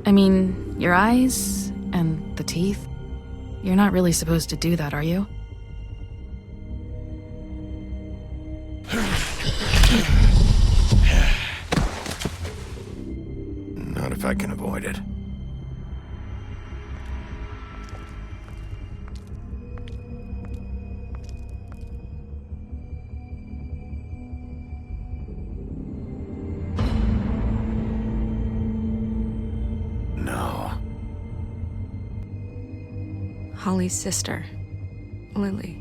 I mean, your eyes and the teeth. You're not really supposed to do that, are you? Not if I can avoid it. No. Holly's sister, Lily.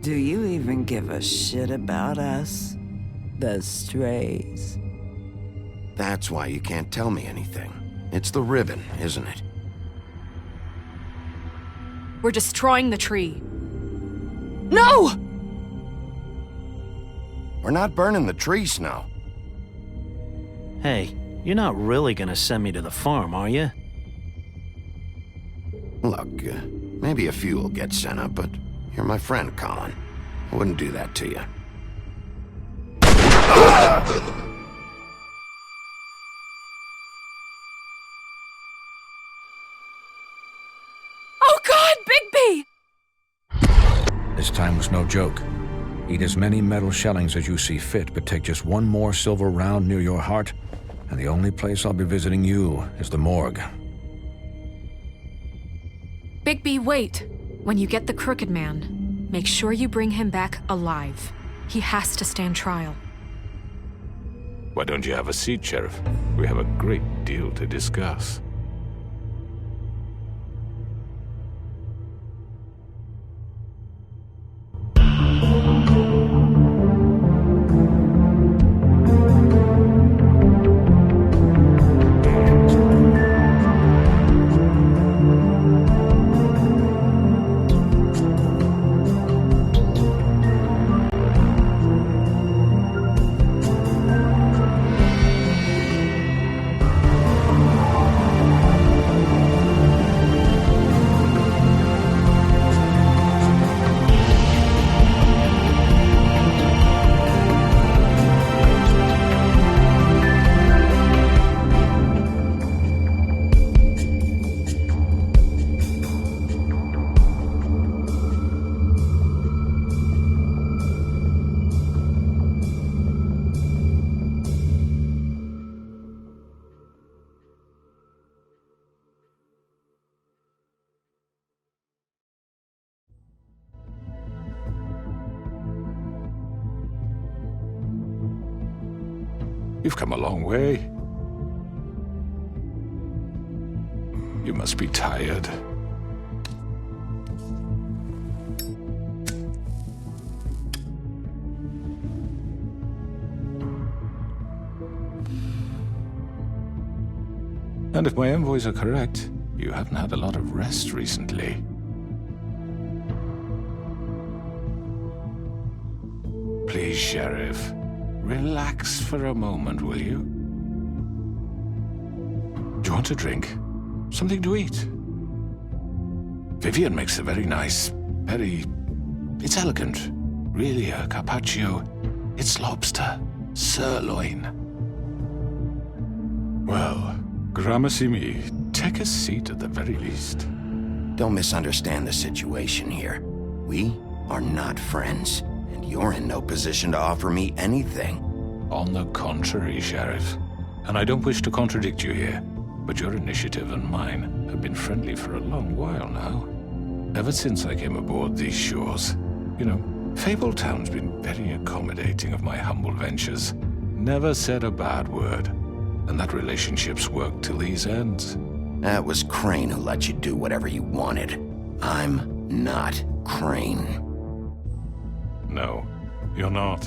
Do you even give a shit about us? The strays. That's why you can't tell me anything. It's the ribbon, isn't it? We're destroying the tree. No! We're not burning the tree, Snow. Hey, you're not really gonna send me to the farm, are you? Look, maybe a few will get sent up, but you're my friend, Colin. I wouldn't do that to you. Oh God, Bigby! This time was no joke. Eat as many metal shellings as you see fit, but take just one more silver round near your heart, and the only place I'll be visiting you is the morgue. Bigby, wait. When you get the Crooked Man, make sure you bring him back alive. He has to stand trial. Why don't you have a seat, Sheriff? We have a great deal to discuss. You've come a long way. You must be tired. And if my envoys are correct, you haven't had a lot of rest recently. Please, Sheriff. Relax for a moment, will you? Do you want a drink? Something to eat? Vivian makes a very nice, it's elegant. Really a carpaccio. It's lobster. Sirloin. Well, gramercy me. Take a seat at the very least. Don't misunderstand the situation here. We are not friends. You're in no position to offer me anything. On the contrary, Sheriff. And I don't wish to contradict you here, but your initiative and mine have been friendly for a long while now. Ever since I came aboard these shores. You know, Fabletown's been very accommodating of my humble ventures. Never said a bad word. And that relationship's worked till these ends. That was Crane who let you do whatever you wanted. I'm not Crane. No, you're not.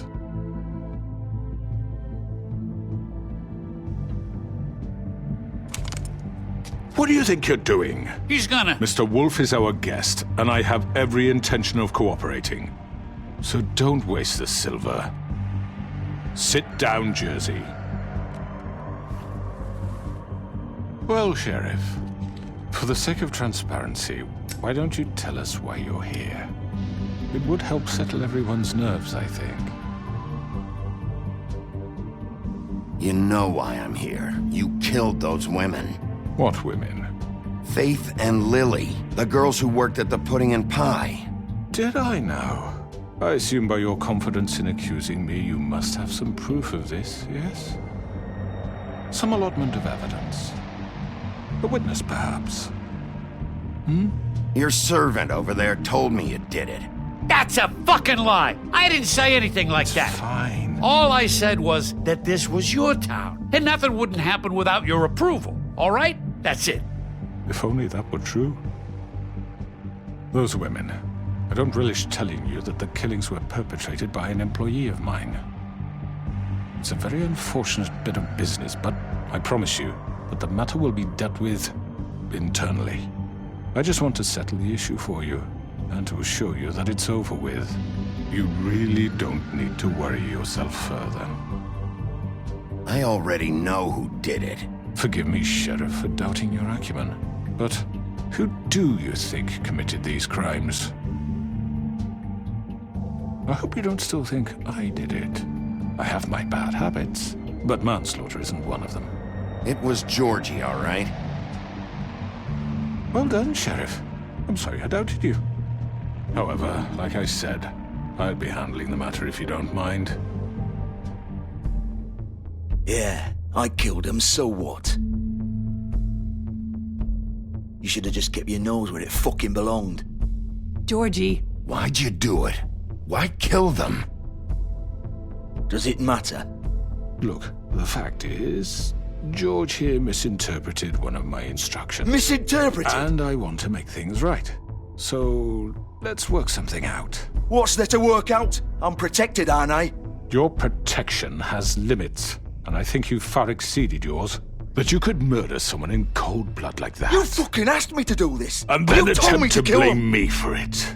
What do you think you're doing? He's gonna... Mr. Wolf is our guest, and I have every intention of cooperating. So don't waste the silver. Sit down, Jersey. Well, Sheriff, for the sake of transparency, why don't you tell us why you're here? It would help settle everyone's nerves, I think. You know why I'm here. You killed those women. What women? Faith and Lily, the girls who worked at the Pudding and Pie. Did I now? I assume by your confidence in accusing me, you must have some proof of this, yes? Some allotment of evidence. A witness, perhaps. Your servant over there told me you did it. That's a fucking lie. I didn't say anything like that. Fine. All I said was that this was your town, and nothing wouldn't happen without your approval. All right? That's it. If only that were true. Those women. I don't relish telling you that the killings were perpetrated by an employee of mine. It's a very unfortunate bit of business, but I promise you that the matter will be dealt with internally. I just want to settle the issue for you, and to assure you that it's over with. You really don't need to worry yourself further. I already know who did it. Forgive me, Sheriff, for doubting your acumen, but who do you think committed these crimes? I hope you don't still think I did it. I have my bad habits, but manslaughter isn't one of them. It was Georgie, all right? Well done, Sheriff. I'm sorry I doubted you. However, like I said, I'll be handling the matter if you don't mind. Yeah, I killed him, so what? You should have just kept your nose where it fucking belonged. Georgie. Why'd you do it? Why kill them? Does it matter? Look, the fact is, George here misinterpreted one of my instructions. Misinterpreted? And I want to make things right. So, let's work something out. What's there to work out? I'm protected, aren't I? Your protection has limits, and I think you've far exceeded yours. That you could murder someone in cold blood like that. You fucking asked me to do this! And then you told me attempt to to kill blame him! me for it.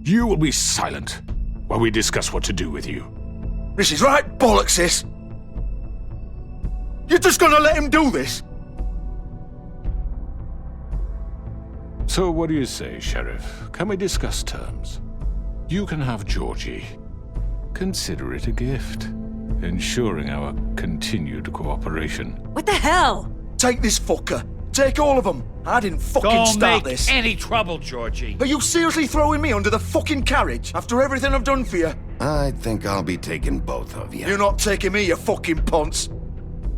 You will be silent while we discuss what to do with you. This is right bollocks, sis! You're just gonna let him do this? So what do you say, Sheriff? Can we discuss terms? You can have Georgie. Consider it a gift, ensuring our continued cooperation. What the hell? Take this fucker. Take all of them. I didn't fucking Don't start make this. any trouble, Georgie. Are you seriously throwing me under the fucking carriage after everything I've done for you? I think I'll be taking both of you. You're not taking me, you fucking ponce.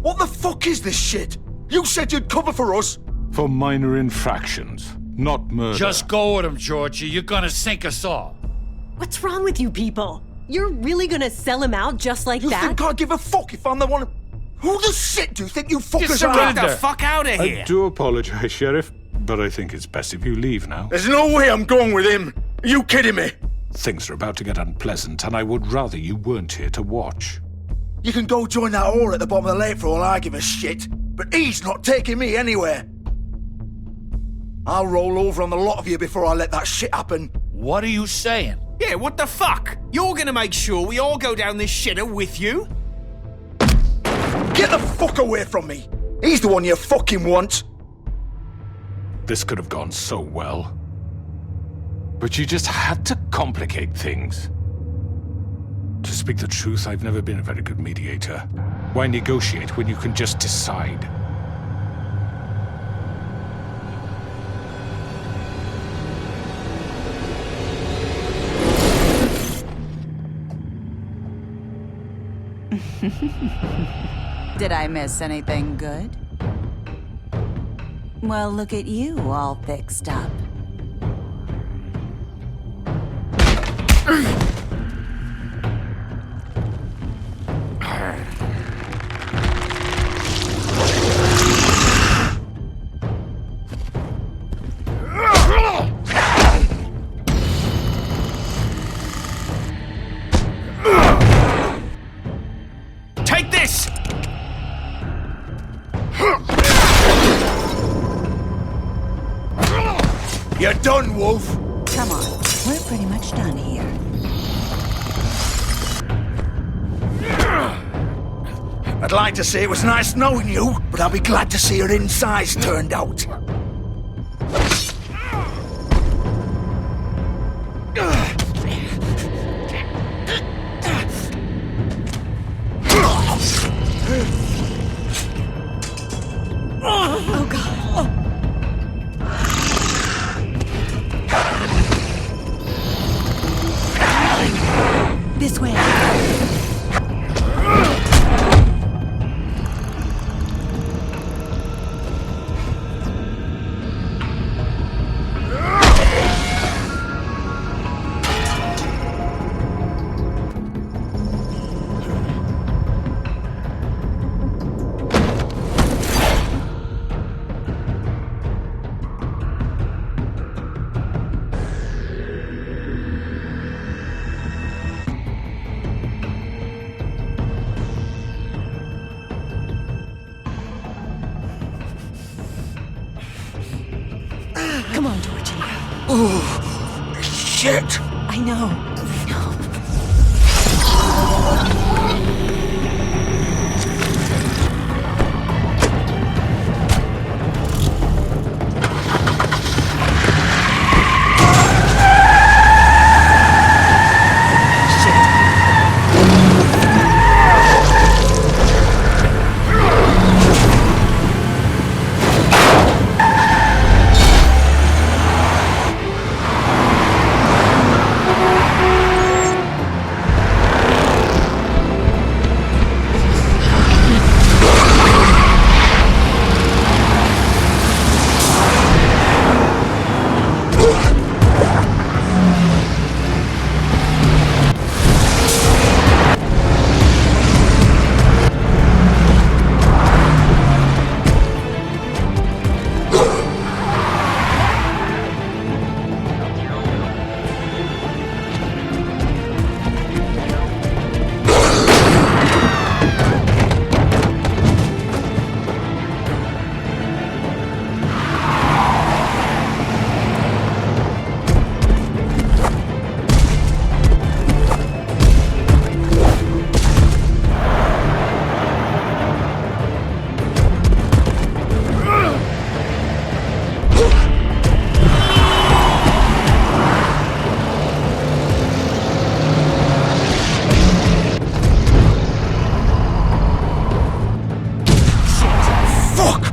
What the fuck is this shit? You said you'd cover for us. For minor infractions, not murder. Just go with him, Georgie. You're gonna sink us all. What's wrong with you people? You're really gonna sell him out just like You that? think I give a fuck if I'm the one? Who the shit do you think you fuckers surrender. are? Get the fuck out of here! I do apologize, Sheriff, but I think it's best if you leave now. There's no way I'm going with him. Are you kidding me? Things are about to get unpleasant, and I would rather you weren't here to watch. You can go join that whore at the bottom of the lake for all I give a shit, but he's not taking me anywhere. I'll roll over on the lot of you before I let that shit happen. What are you saying? Yeah, what the fuck? You're gonna make sure we all go down this shitter with you? Get the fuck away from me! He's the one you fucking want! This could have gone so well. But you just had to complicate things. To speak the truth, I've never been a very good mediator. Why negotiate when you can just decide? Did I miss anything good? Well, look at you, all fixed up. Take this! You're done, Wolf! Come on, we're pretty much done here. I'd like to say it was nice knowing you, but I'll be glad to see your insides turned out. Oh, God. This way. Come on, Georgie. Oh, shit! I know.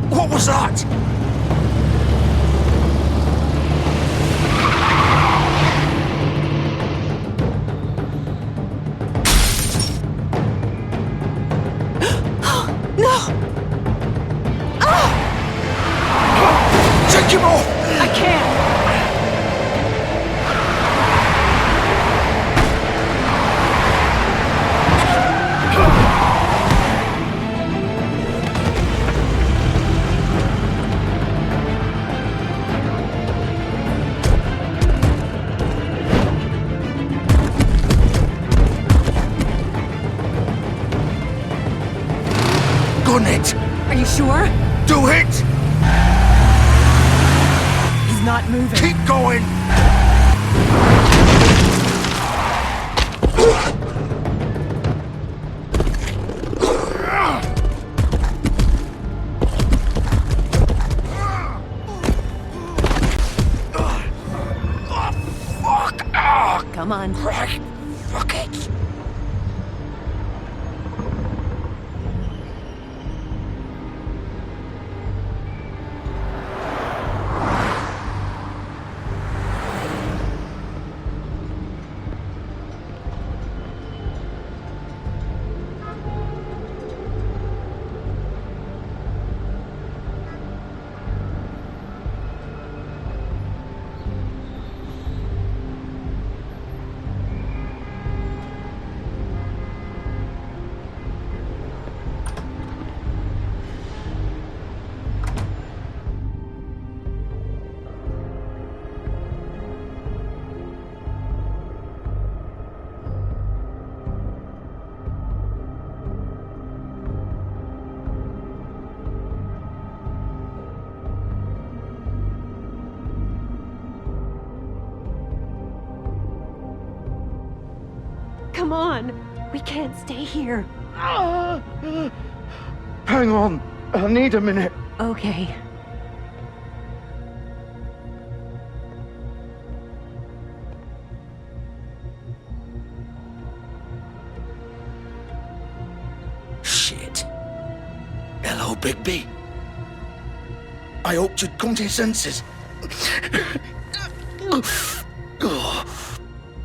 What was that? No! Take him off! I can't! Gun it! Are you sure? Do it! He's not moving. Keep going! Come on. Right. Fuck it. Come on. We can't stay here. Hang on. I need a minute. Okay. Shit. Hello, Bigby. I hoped you'd come to your senses.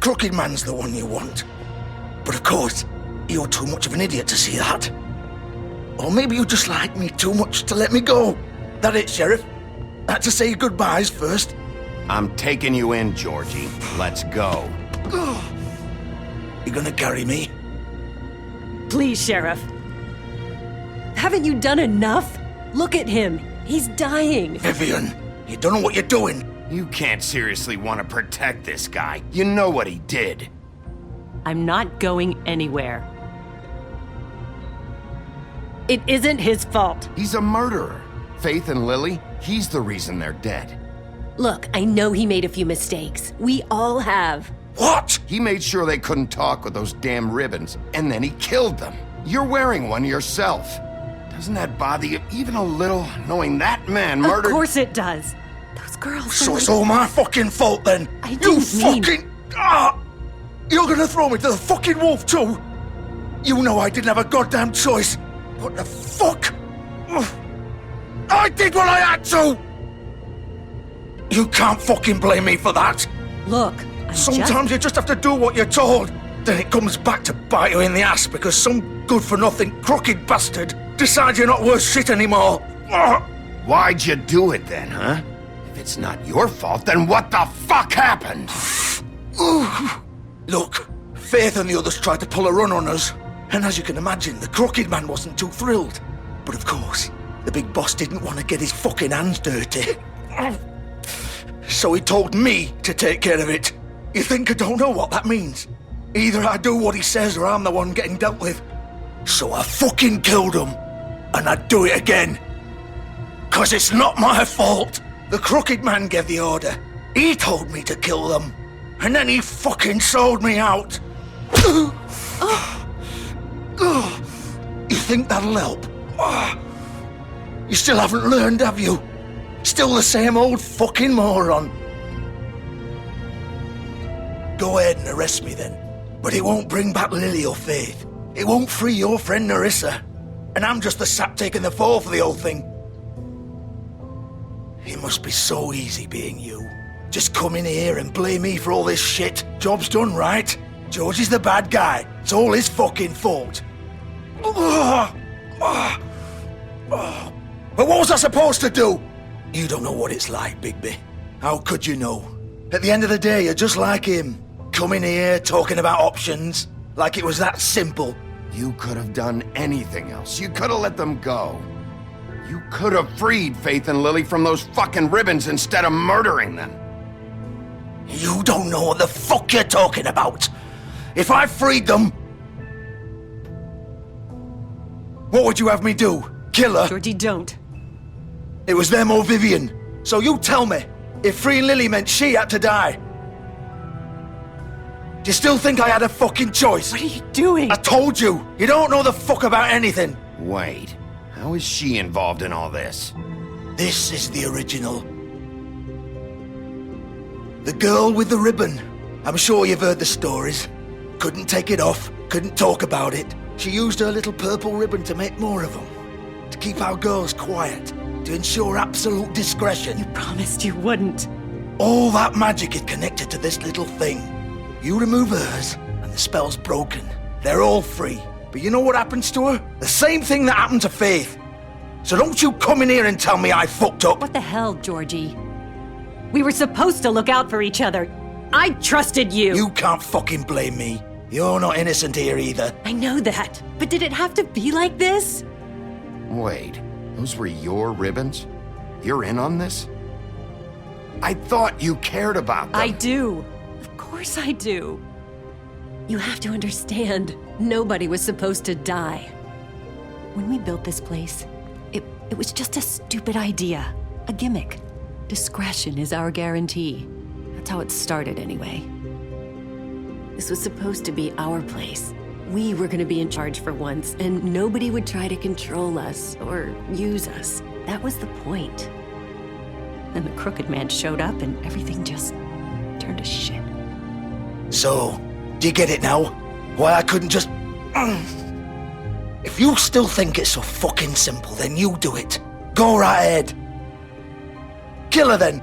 Crooked Man's the one you want. But of course, you're too much of an idiot to see that. Or maybe you just like me too much to let me go. That it, Sheriff? Had to say goodbyes first. I'm taking you in, Georgie. Let's go. You gonna carry me? Please, Sheriff. Haven't you done enough? Look at him. He's dying. Vivian, you don't know what you're doing. You can't seriously want to protect this guy. You know what he did. I'm not going anywhere. It isn't his fault. He's a murderer. Faith and Lily, he's the reason they're dead. Look, I know he made a few mistakes. We all have. What? He made sure they couldn't talk with those damn ribbons, and then he killed them. You're wearing one yourself. Doesn't that bother you even a little, knowing that man murdered— Of course it does. Those girls— So it's all my fucking fault then? I didn't mean— fucking— You're gonna throw me to the fucking wolf too? You know I didn't have a goddamn choice. What the fuck? I did what I had to! You can't fucking blame me for that. Look, Sometimes you just have to do what you're told. Then it comes back to bite you in the ass because some good-for-nothing crooked bastard decides you're not worth shit anymore. Why'd you do it then, huh? If it's not your fault, then what the fuck happened? Look, Faith and the others tried to pull a run on us. And as you can imagine, the Crooked Man wasn't too thrilled. But of course, the big boss didn't want to get his fucking hands dirty. So he told me to take care of it. You think I don't know what that means? Either I do what he says or I'm the one getting dealt with. So I fucking killed him. And I'd do it again. 'Cause it's not my fault. The Crooked Man gave the order. He told me to kill them. And then he fucking sold me out. You think that'll help? You still haven't learned, have you? Still the same old fucking moron. Go ahead and arrest me then. But it won't bring back Lily or Faith. It won't free your friend Nerissa. And I'm just the sap taking the fall for the whole thing. It must be so easy being you. Just come in here and blame me for all this shit. Job's done, right? George is the bad guy. It's all his fucking fault. But what was I supposed to do? You don't know what it's like, Bigby. How could you know? At the end of the day, you're just like him. Coming here, talking about options. Like it was that simple. You could have done anything else. You could have let them go. You could have freed Faith and Lily from those fucking ribbons instead of murdering them. You don't know what the fuck you're talking about. If I freed them... What would you have me do? Kill her? Georgie, don't. It was them or Vivian. So you tell me, if freeing Lily meant she had to die. Do you still think I had a fucking choice? What are you doing? I told you, you don't know the fuck about anything. Wait, how is she involved in all this? This is the original. The girl with the ribbon. I'm sure you've heard the stories. Couldn't take it off, couldn't talk about it. She used her little purple ribbon to make more of them. To keep our girls quiet. To ensure absolute discretion. You promised you wouldn't. All that magic is connected to this little thing. You remove hers, and the spell's broken. They're all free. But you know what happens to her? The same thing that happened to Faith. So don't you come in here and tell me I fucked up. What the hell, Georgie? We were supposed to look out for each other. I trusted you. You can't fucking blame me. You're not innocent here either. I know that. But did it have to be like this? Wait, those were your ribbons? You're in on this? I thought you cared about them. I do. Of course I do. You have to understand, nobody was supposed to die. When we built this place, it was just a stupid idea. A gimmick. Discretion is our guarantee. That's how it started anyway. This was supposed to be our place. We were gonna be in charge for once, and nobody would try to control us or use us. That was the point. Then the Crooked Man showed up and everything just turned to shit. So, do you get it now? Why I couldn't just... If you still think it's so fucking simple, then you do it. Go right ahead. kill her then.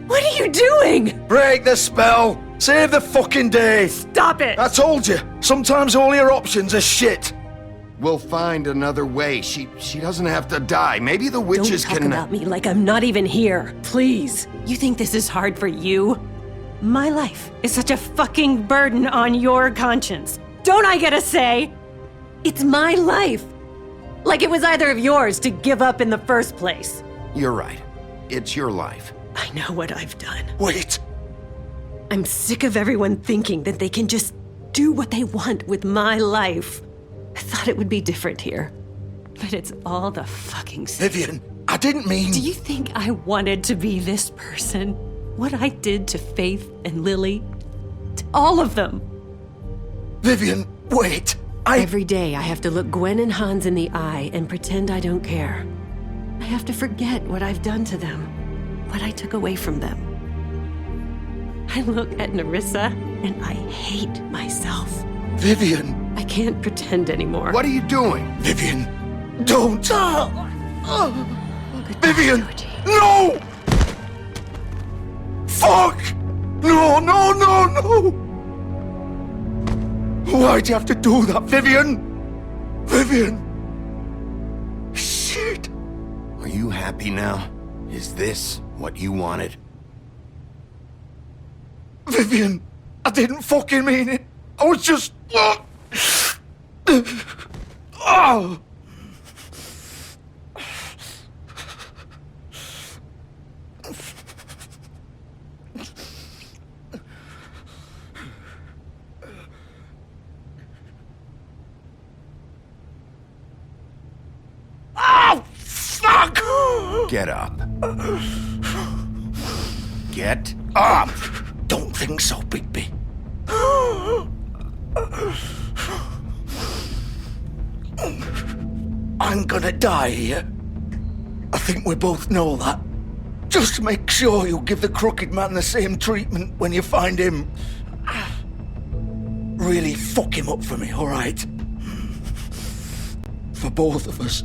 What are you doing? Break the spell. Save the fucking day. Stop it. I told you, sometimes all your options are shit. We'll find another way. She doesn't have to die. Maybe the witches Don't talk can... about me like I'm not even here. Please. You think this is hard for you? My life is such a fucking burden on your conscience. Don't I get a say? It's my life. Like it was either of yours to give up in the first place. You're right. It's your life. I know what I've done. Wait. I'm sick of everyone thinking that they can just do what they want with my life. I thought it would be different here. But it's all the fucking same. Vivian, I didn't mean... Do you think I wanted to be this person? What I did to Faith and Lily? To all of them? Vivian, wait. Every day I have to look Gwen and Hans in the eye and pretend I don't care. I have to forget what I've done to them, what I took away from them. I look at Nerissa and I hate myself. Vivian. I can't pretend anymore. What are you doing? Vivian, don't. Vivian, Georgie. no! Fuck! No, no, no, no! Why'd you have to do that, Vivian? Vivian! Shit! Are you happy now? Is this what you wanted? Vivian, I didn't fucking mean it. I was just... Oh! Oh, fuck! Get up. Get up! Don't think so, Bigby. I'm gonna die here. I think we both know that. Just make sure you give the crooked man the same treatment when you find him. Really fuck him up for me, alright? For both of us.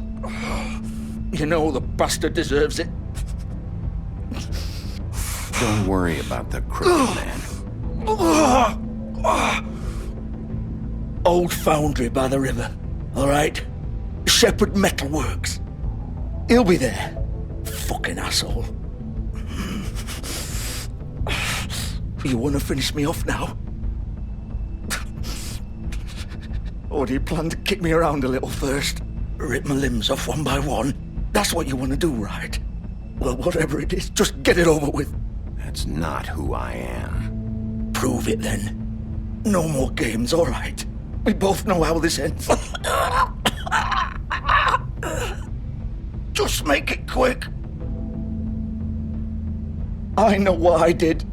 You know the bastard deserves it. Don't worry about the crooked man. Old foundry by the river, alright? Shepherd Metalworks. He'll be there. Fucking asshole. You wanna finish me off now? Or do you plan to kick me around a little first? Rip my limbs off one by one? That's what you wanna do, right? Well, whatever it is, just get it over with. That's not who I am. Prove it then. No more games, alright? We both know how this ends. Just make it quick. I know what I did.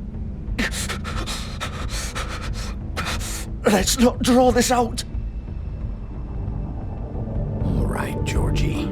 Let's not draw this out. All right, Georgie.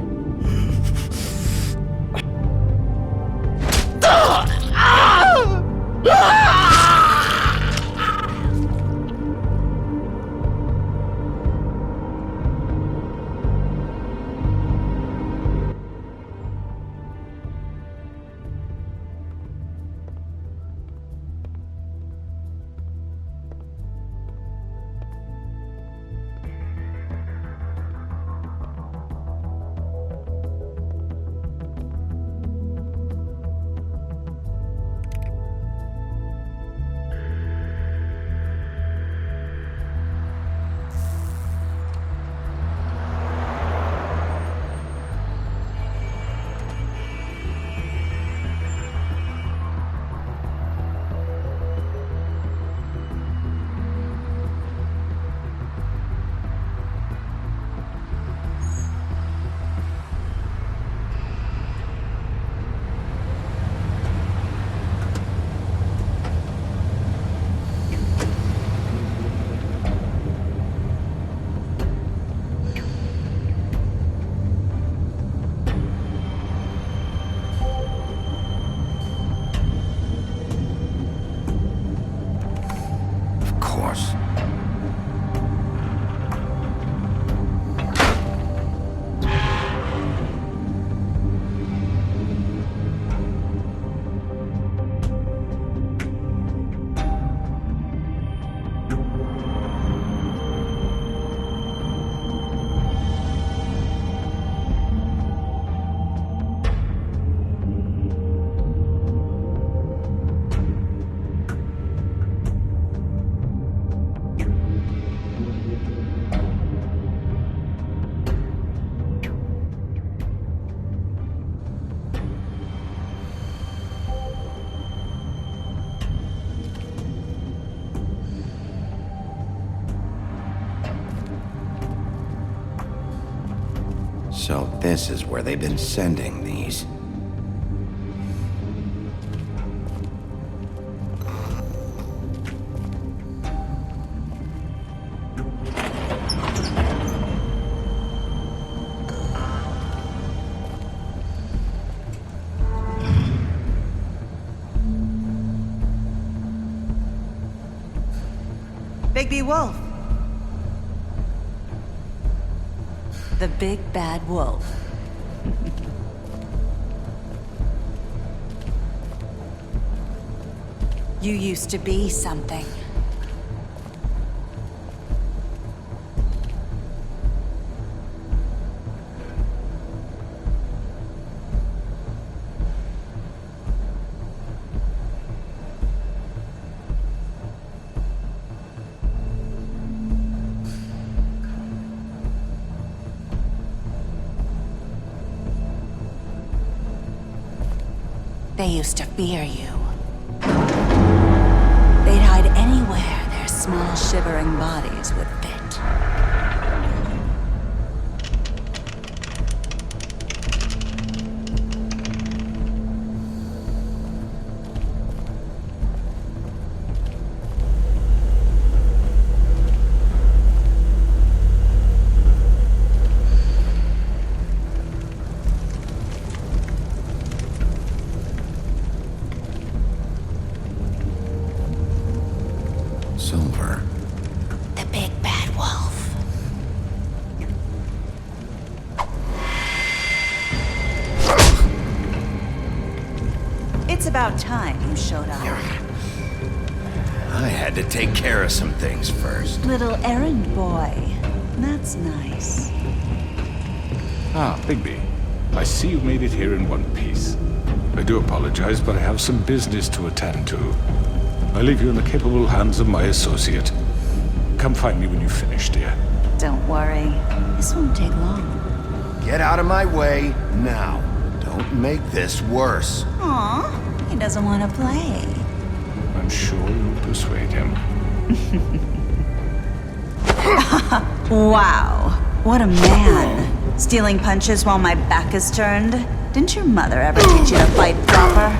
So this is where they've been sending these. Bigby Wolf. The big bad wolf. You used to be something. They used to fear you. They'd hide anywhere their small, shivering bodies would fit. Silver. The big bad wolf. It's about time you showed up. I had to take care of some things first. Little errand boy. That's nice. Ah, Bigby. I see you made it here in one piece. I do apologize, but I have some business to attend to. I leave you in the capable hands of my associate. Come find me when you finish, dear. Don't worry. This won't take long. Get out of my way now. Don't make this worse. Aw, he doesn't want to play. I'm sure you'll persuade him. Wow, what a man. Stealing punches while my back is turned? Didn't your mother ever teach you to fight proper?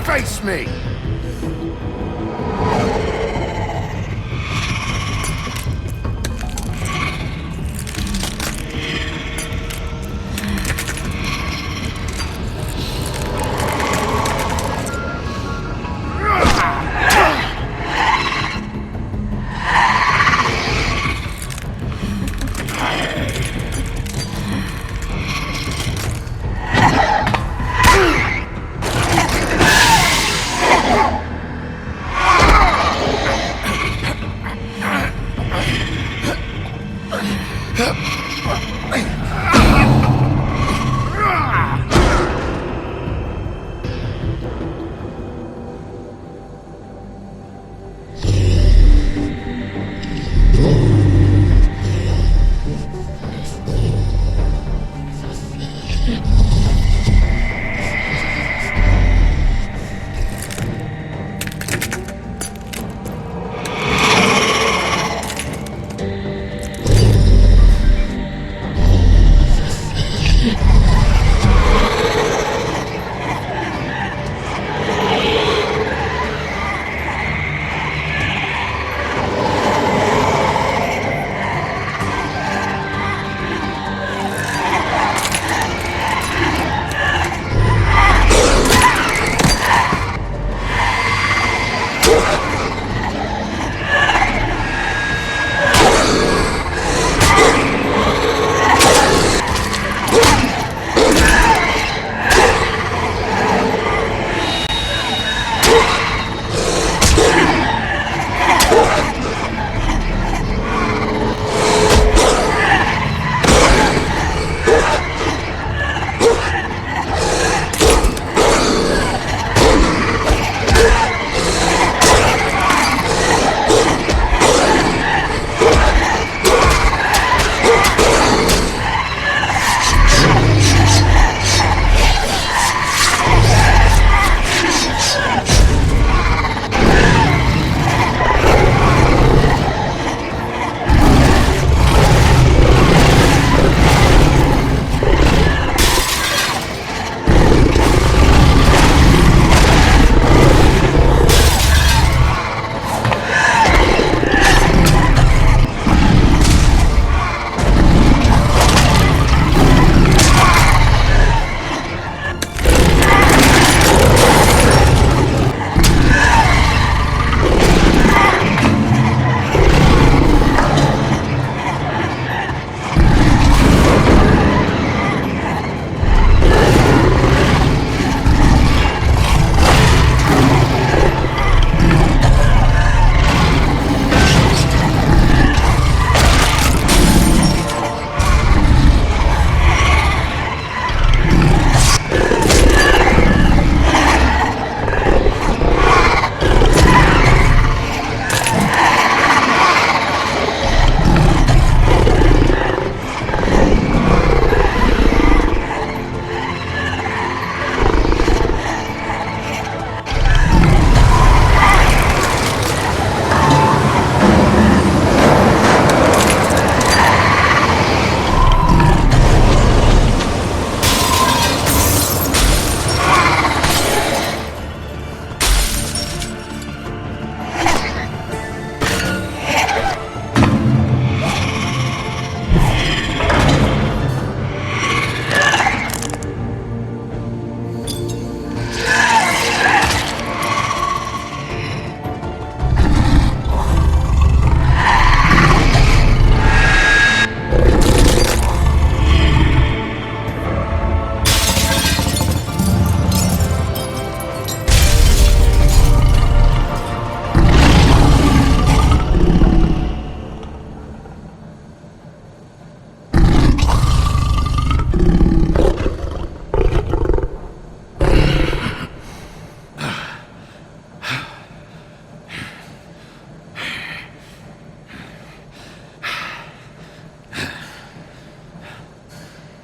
Face me!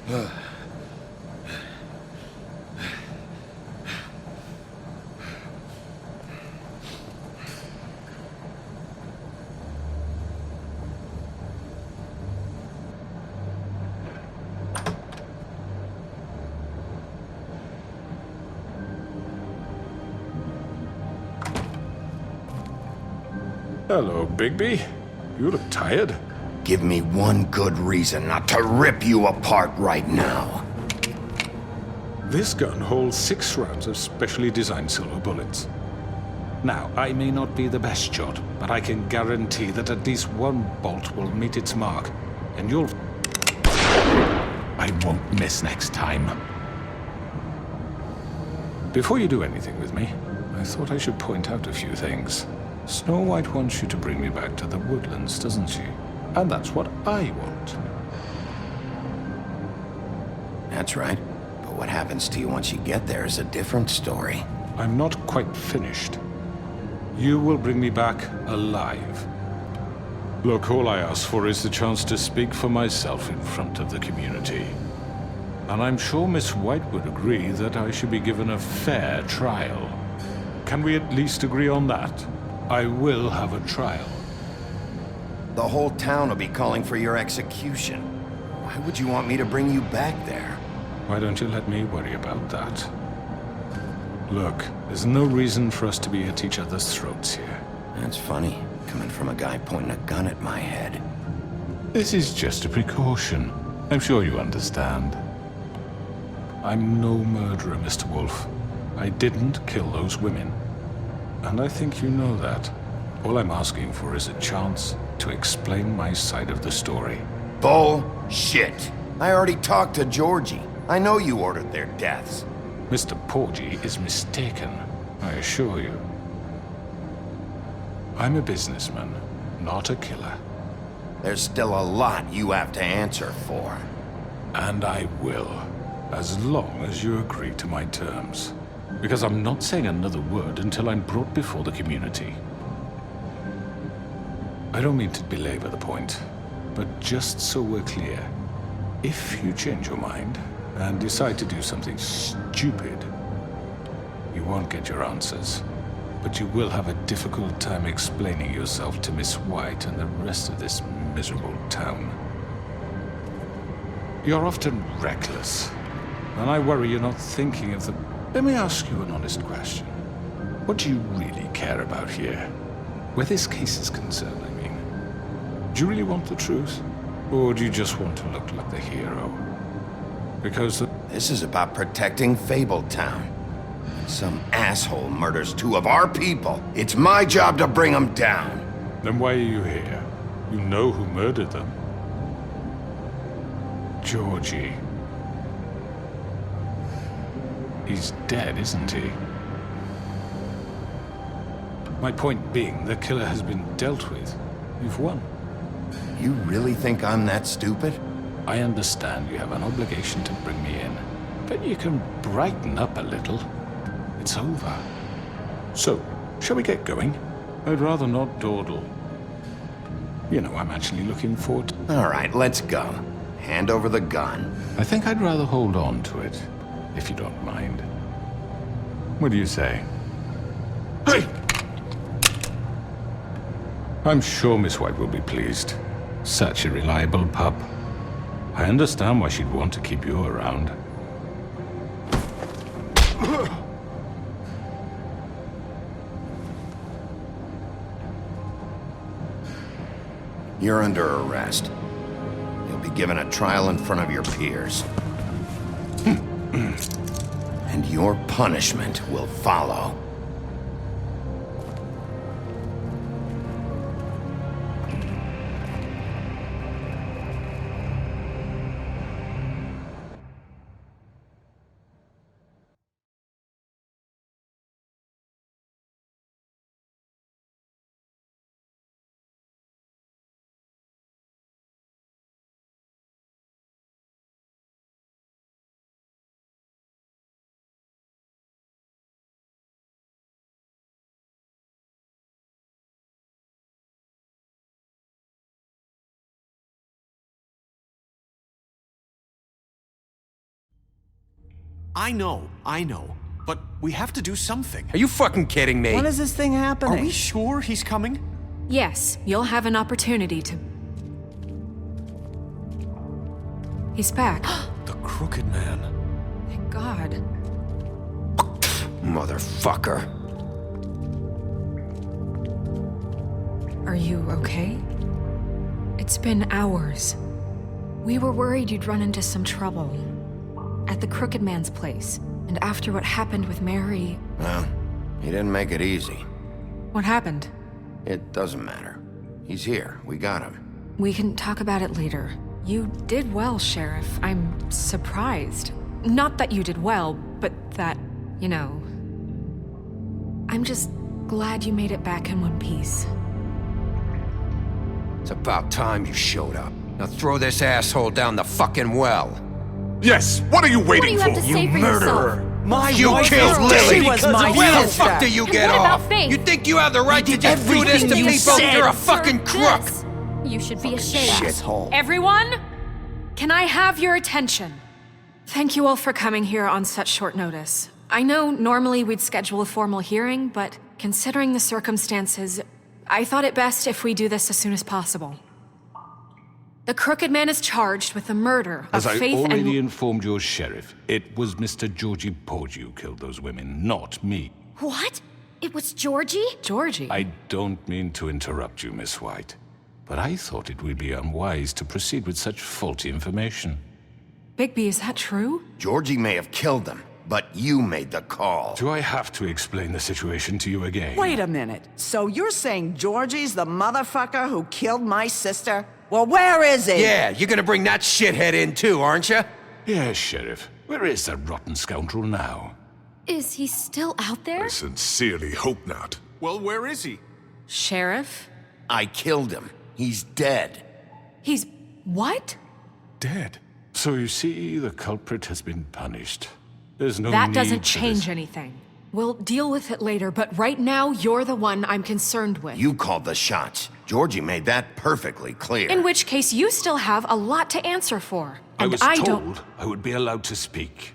Hello, Bigby. You look tired. Give me one good reason not to rip you apart right now. This gun holds 6 rounds of specially designed silver bullets. Now, I may not be the best shot, but I can guarantee that at least one bolt will meet its mark, and you'll... I won't miss next time. Before you do anything with me, I thought I should point out a few things. Snow White wants you to bring me back to the woodlands, doesn't she? And that's what I want. That's right. But what happens to you once you get there is a different story. I'm not quite finished. You will bring me back alive. Look, all I ask for is the chance to speak for myself in front of the community. And I'm sure Miss White would agree that I should be given a fair trial. Can we at least agree on that? I will have a trial. The whole town will be calling for your execution. Why would you want me to bring you back there? Why don't you let me worry about that? Look, there's no reason for us to be at each other's throats here. That's funny, coming from a guy pointing a gun at my head. This is just a precaution. I'm sure you understand. I'm no murderer, Mr. Wolf. I didn't kill those women. And I think you know that. All I'm asking for is a chance to explain my side of the story. Bullshit! I already talked to Georgie. I know you ordered their deaths. Mr. Porgy is mistaken, I assure you. I'm a businessman, not a killer. There's still a lot you have to answer for. And I will, as long as you agree to my terms. Because I'm not saying another word until I'm brought before the community. I don't mean to belabor the point, but just so we're clear, if you change your mind and decide to do something stupid, you won't get your answers, but you will have a difficult time explaining yourself to Miss White and the rest of this miserable town. You're often reckless, and I worry you're not thinking of the... Let me ask you an honest question. What do you really care about here? Where this case is concerned, I mean. Do you really want the truth? Or do you just want to look like the hero? Because this is about protecting Fabletown. Some asshole murders 2 of our people. It's my job to bring them down. Then why are you here? You know who murdered them. Georgie. He's dead, isn't he? My point being, the killer has been dealt with. You've won. You really think I'm that stupid? I understand you have an obligation to bring me in, but you can brighten up a little. It's over. So, shall we get going? I'd rather not dawdle. You know, I'm actually looking forward to... All right, let's go. Hand over the gun. I think I'd rather hold on to it, if you don't mind. What do you say? Hey! I'm sure Miss White will be pleased. Such a reliable pup. I understand why she'd want to keep you around. You're under arrest. You'll be given a trial in front of your peers. And your punishment will follow. I know. But we have to do something. Are you fucking kidding me? When is this thing happening? Are we sure he's coming? Yes, you'll have an opportunity to... He's back. The Crooked Man. Thank God. Motherfucker. Are you okay? It's been hours. We were worried you'd run into some trouble. At the Crooked Man's place. And after what happened with Mary... Well, he didn't make it easy. What happened? It doesn't matter. He's here. We got him. We can talk about it later. You did well, Sheriff. I'm surprised. Not that you did well, but that, you know... I'm just glad you made it back in one piece. It's about time you showed up. Now throw this asshole down the fucking well. Yes, what are you waiting What do you have to say for murderer! My You wife killed is Lily! dead was my Where the sister. fuck do you And get what about off? Faith? You think you have the right to did just do this to everything you people? said. You're a fucking crook! This. You should be ashamed. Shithole. Everyone, can I have your attention? Thank you all for coming here on such short notice. I know normally we'd schedule a formal hearing, but considering the circumstances, I thought it best if we do this as soon as possible. The Crooked Man is charged with the murder of As I Faith already and... informed your sheriff, it was Mr. Georgie Porgy who killed those women, not me. What? It was Georgie? Georgie? I don't mean to interrupt you, Miss White, but I thought it would be unwise to proceed with such faulty information. Bigby, is that true? Georgie may have killed them, but you made the call. Do I have to explain the situation to you again? Wait a minute. So you're saying Georgie's the motherfucker who killed my sister? Well, where is he? Yeah, you're gonna bring that shithead in too, aren't you? Yes, Sheriff. Where is that rotten scoundrel now? Is he still out there? I sincerely hope not. Well, where is he? Sheriff? I killed him. He's dead. He's... what? Dead. So you see, the culprit has been punished. There's no That need doesn't for change this. anything. We'll deal with it later, but right now, you're the one I'm concerned with. You called the shots. Georgie made that perfectly clear. In which case, you still have a lot to answer for. I And was don't... told I would be allowed to speak.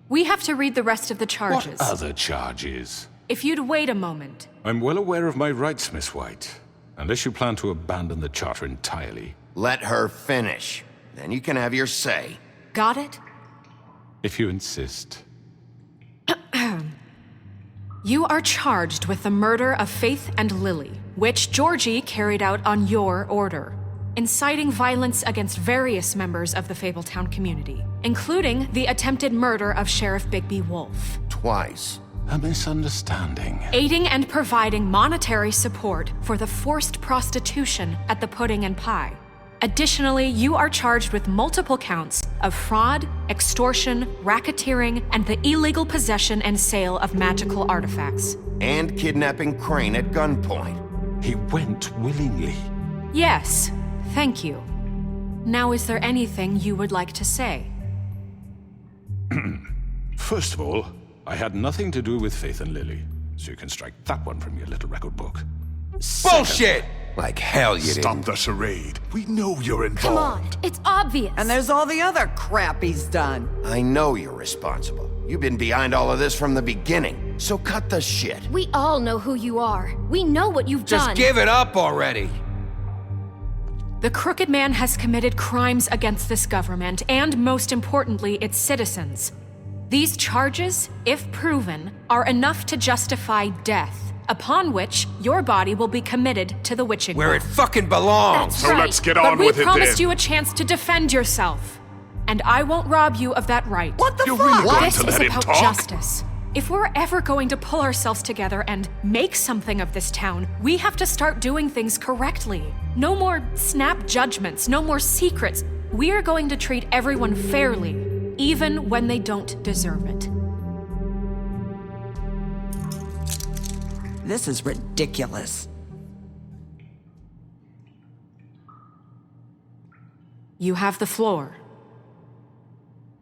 We have to read the rest of the charges. What other charges? If you'd wait a moment. I'm well aware of my rights, Miss White. Unless you plan to abandon the charter entirely. Let her finish. Then you can have your say. Got it? If you insist. You are charged with the murder of Faith and Lily, which Georgie carried out on your order, inciting violence against various members of the Fabletown community, including the attempted murder of Sheriff Bigby Wolf. Twice. A misunderstanding. Aiding and providing monetary support for the forced prostitution at the Pudding and Pie. Additionally, you are charged with multiple counts of fraud, extortion, racketeering, and the illegal possession and sale of magical artifacts. And kidnapping Crane at gunpoint. He went willingly. Yes, thank you. Now, is there anything you would like to say? First of all, I had nothing to do with Faith and Lily, so you can strike that one from your little record book. Bullshit! Like hell you Stop didn't. the charade. We know you're involved. Come on, it's obvious. And there's all the other crap he's done. I know you're responsible. You've been behind all of this from the beginning, so cut the shit. We all know who you are. We know what you've Just done. give it up already. The Crooked Man has committed crimes against this government and, most importantly, its citizens. These charges, if proven, are enough to justify death, upon which your body will be committed to the witching Where well. it fucking belongs. That's So right. let's get But on we with it promised then. you a chance to defend yourself, and I won't rob you of that right. What the You're fuck? really going This to is let him about talk? justice. If we're ever going to pull ourselves together and make something of this town, we have to start doing things correctly. No more snap judgments, no more secrets. We are going to treat everyone fairly, even when they don't deserve it. This is ridiculous. You have the floor.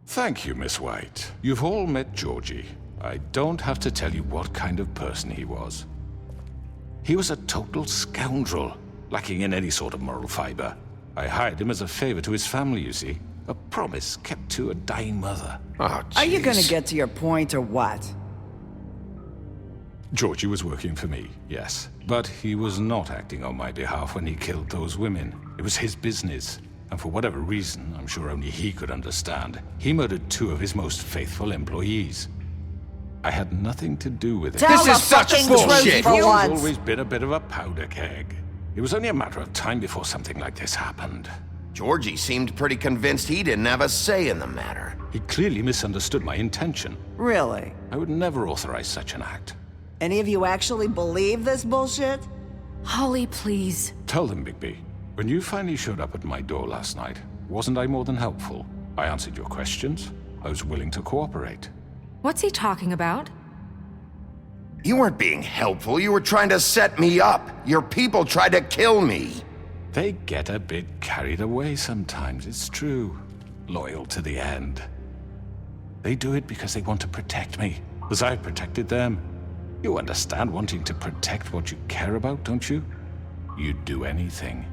Thank you, Miss White. You've all met Georgie. I don't have to tell you what kind of person he was. He was a total scoundrel, lacking in any sort of moral fiber. I hired him as a favor to his family, you see. A promise kept to a dying mother. Oh, Are you gonna jeez. get to your point or what? Georgie was working for me, yes. But he was not acting on my behalf when he killed those women. It was his business. And for whatever reason, I'm sure only he could understand, he murdered 2 of his most faithful employees. I had nothing to do with it. This is such bullshit! I've always been a bit of a powder keg. It was only a matter of time before something like this happened. Georgie seemed pretty convinced he didn't have a say in the matter. He clearly misunderstood my intention. Really? I would never authorize such an act. Any of you actually believe this bullshit? Holly, please. Tell them, Bigby. When you finally showed up at my door last night, wasn't I more than helpful? I answered your questions. I was willing to cooperate. What's he talking about? You weren't being helpful, you were trying to set me up. Your people tried to kill me. They get a bit carried away sometimes, it's true. Loyal to the end. They do it because they want to protect me, as I've protected them. You understand wanting to protect what you care about, don't you? You'd do anything.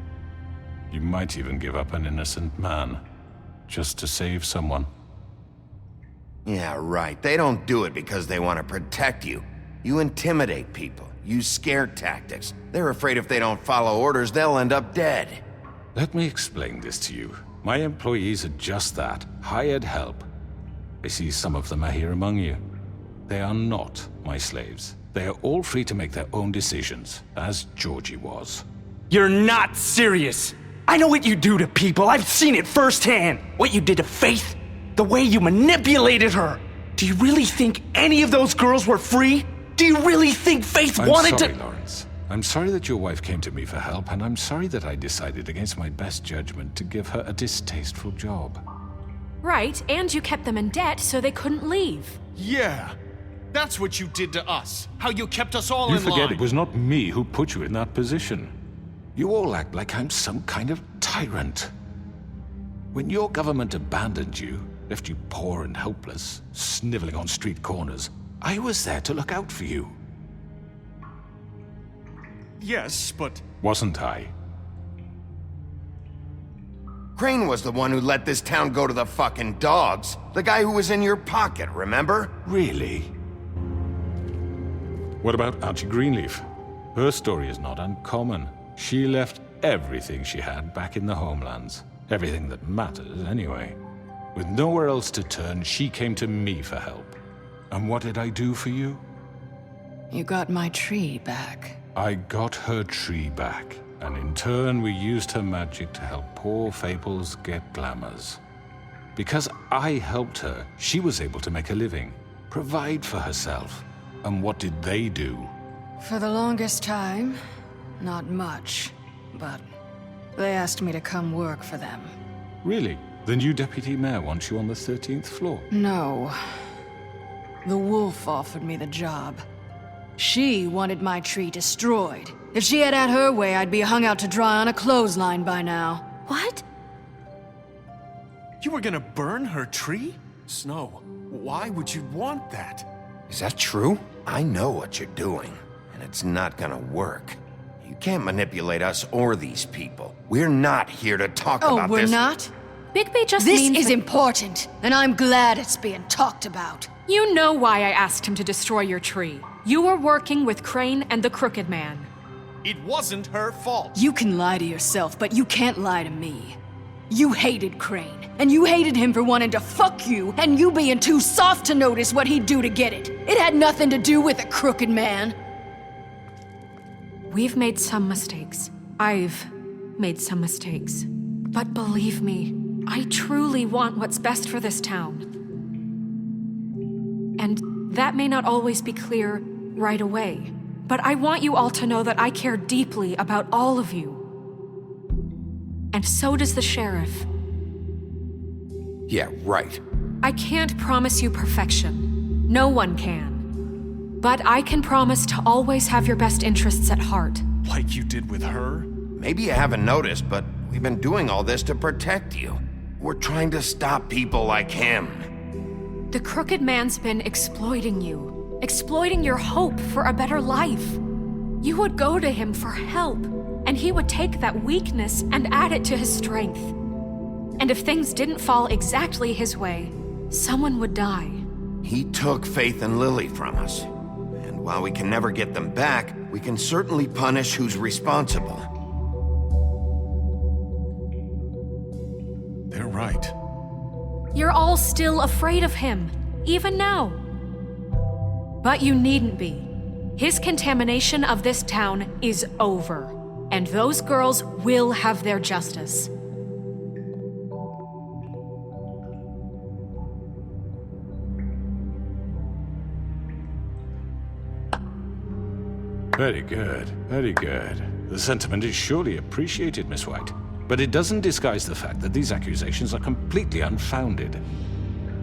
You might even give up an innocent man, just to save someone. Yeah, right. They don't do it because they want to protect you. You intimidate people, use scare tactics. They're afraid if they don't follow orders, they'll end up dead. Let me explain this to you. My employees are just that, hired help. I see some of them are here among you. They are not my slaves. They are all free to make their own decisions, as Georgie was. You're not serious. I know what you do to people. I've seen it firsthand. What you did to Faith. The way you manipulated her. Do you really think any of those girls were free? Do you really think Faith wanted to— I'm sorry, Lawrence. I'm sorry that your wife came to me for help, and I'm sorry that I decided against my best judgment to give her a distasteful job. Right, and you kept them in debt so they couldn't leave. Yeah. That's what you did to us. How you kept us all You in line. forget it was not me who put you in that position. You all act like I'm some kind of tyrant. When your government abandoned you, left you poor and helpless, sniveling on street corners, I was there to look out for you. Yes, but— Wasn't I? Crane was the one who let this town go to the fucking dogs. The guy who was in your pocket, remember? Really? What about Auntie Greenleaf? Her story is not uncommon. She left everything she had back in the homelands. Everything that matters, anyway. With nowhere else to turn, she came to me for help. And what did I do for you? You got my tree back. I got her tree back, and in turn we used her magic to help poor Fables get glamours. Because I helped her, she was able to make a living, provide for herself. And what did they do? For the longest time, not much, but they asked me to come work for them. Really? The new deputy mayor wants you on the 13th floor? No. The wolf offered me the job. She wanted my tree destroyed. If she had her way, I'd be hung out to dry on a clothesline by now. What? You were gonna burn her tree? Snow, why would you want that? Is that true? I know what you're doing, and it's not gonna work. You can't manipulate us or these people. We're not here to talk about this. Oh, we're not? Bigby just This means is that— important, and I'm glad it's being talked about. You know why I asked him to destroy your tree. You were working with Crane and the Crooked Man. It wasn't her fault. You can lie to yourself, but you can't lie to me. You hated Crane, and you hated him for wanting to fuck you, and you being too soft to notice what he'd do to get it. It had nothing to do with the Crooked Man. We've made some mistakes. I've made some mistakes. But believe me, I truly want what's best for this town. And that may not always be clear right away, but I want you all to know that I care deeply about all of you. And so does the sheriff. Yeah, right. I can't promise you perfection. No one can. But I can promise to always have your best interests at heart. Like you did with her? Maybe you haven't noticed, but we've been doing all this to protect you. We're trying to stop people like him. The Crooked Man's been exploiting you. Exploiting your hope for a better life. You would go to him for help, and he would take that weakness and add it to his strength. And if things didn't fall exactly his way, someone would die. He took Faith and Lily from us. And while we can never get them back, we can certainly punish who's responsible. They're right. You're all still afraid of him, even now. But you needn't be. His contamination of this town is over, and those girls will have their justice. Very good, very good. The sentiment is surely appreciated, Miss White. But it doesn't disguise the fact that these accusations are completely unfounded.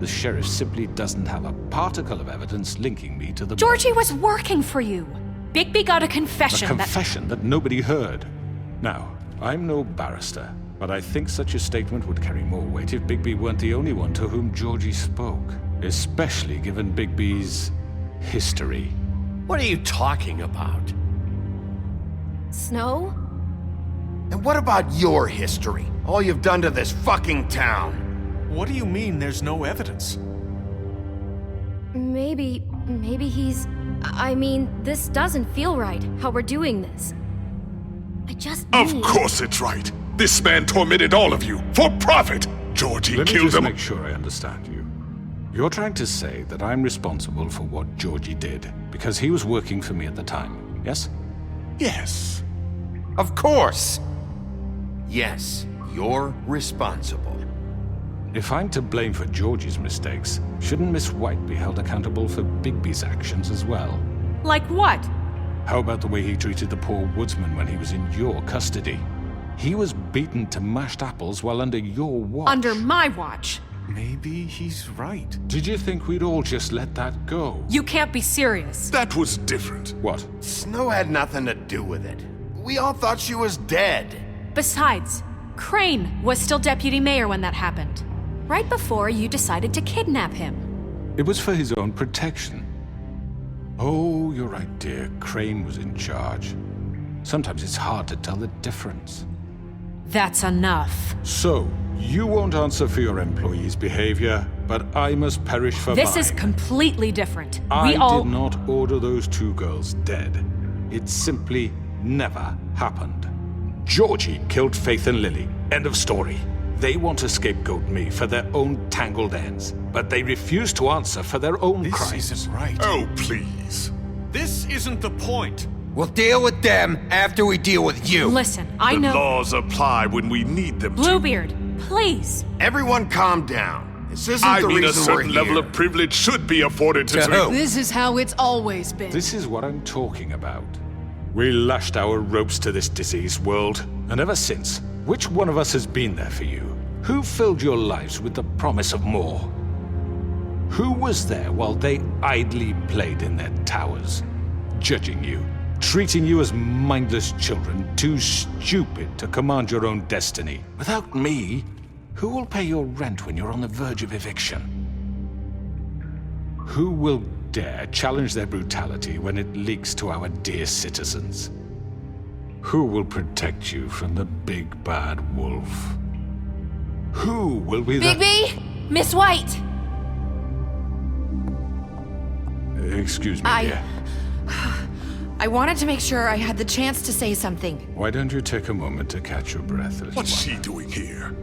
The sheriff simply doesn't have a particle of evidence linking me to the... Georgie was working for you. Bigby got a confession. A confession that nobody heard. Now, I'm no barrister, but I think such a statement would carry more weight if Bigby weren't the only one to whom Georgie spoke. Especially given Bigby's history. What are you talking about? Snow? And what about your history? All you've done to this fucking town? What do you mean there's no evidence? Maybe he's... I mean, this doesn't feel right, how we're doing this. I just Of course it's right. This man tormented all of you, for profit! Georgie Let me killed just them. make sure I understand you. You're trying to say that I'm responsible for what Georgie did, because he was working for me at the time, yes? Yes. Of course! Yes, you're responsible. If I'm to blame for Georgie's mistakes, shouldn't Miss White be held accountable for Bigby's actions as well? Like what? How about the way he treated the poor woodsman when he was in your custody? He was beaten to mashed apples while under your watch. Under my watch. Maybe he's right. Did you think we'd all just let that go? You can't be serious. That was different. What? Snow had nothing to do with it. We all thought she was dead. Besides, Crane was still deputy mayor when that happened. Right before you decided to kidnap him. It was for his own protection. Oh, you're right, dear. Crane was in charge. Sometimes it's hard to tell the difference. That's enough. So, you won't answer for your employees' behavior, but I must perish for mine. This is completely different. I We all... did not order those two girls dead. It simply never happened. Georgie killed Faith and Lily. End of story. They want to scapegoat me for their own tangled ends, but they refuse to answer for their own crimes. This isn't right. Oh, please. This isn't the point. We'll deal with them after we deal with you. Listen, I The know... laws apply when we need them to. Bluebeard, please. Everyone calm down. This isn't I the mean, a reason we're certain level here. of privilege should be afforded to... who? This is how it's always been. This is what I'm talking about. We lashed our ropes to this diseased world, and ever since, which one of us has been there for you? Who filled your lives with the promise of more? Who was there while they idly played in their towers, judging you, treating you as mindless children, too stupid to command your own destiny? Without me, who will pay your rent when you're on the verge of eviction? Who will dare challenge their brutality when it leaks to our dear citizens? Who will protect you from the big bad wolf? Who will be the... Bigby! Miss White! Excuse me, dear. I wanted to make sure I had the chance to say something. Why don't you take a moment to catch your breath, little What's one? she doing here?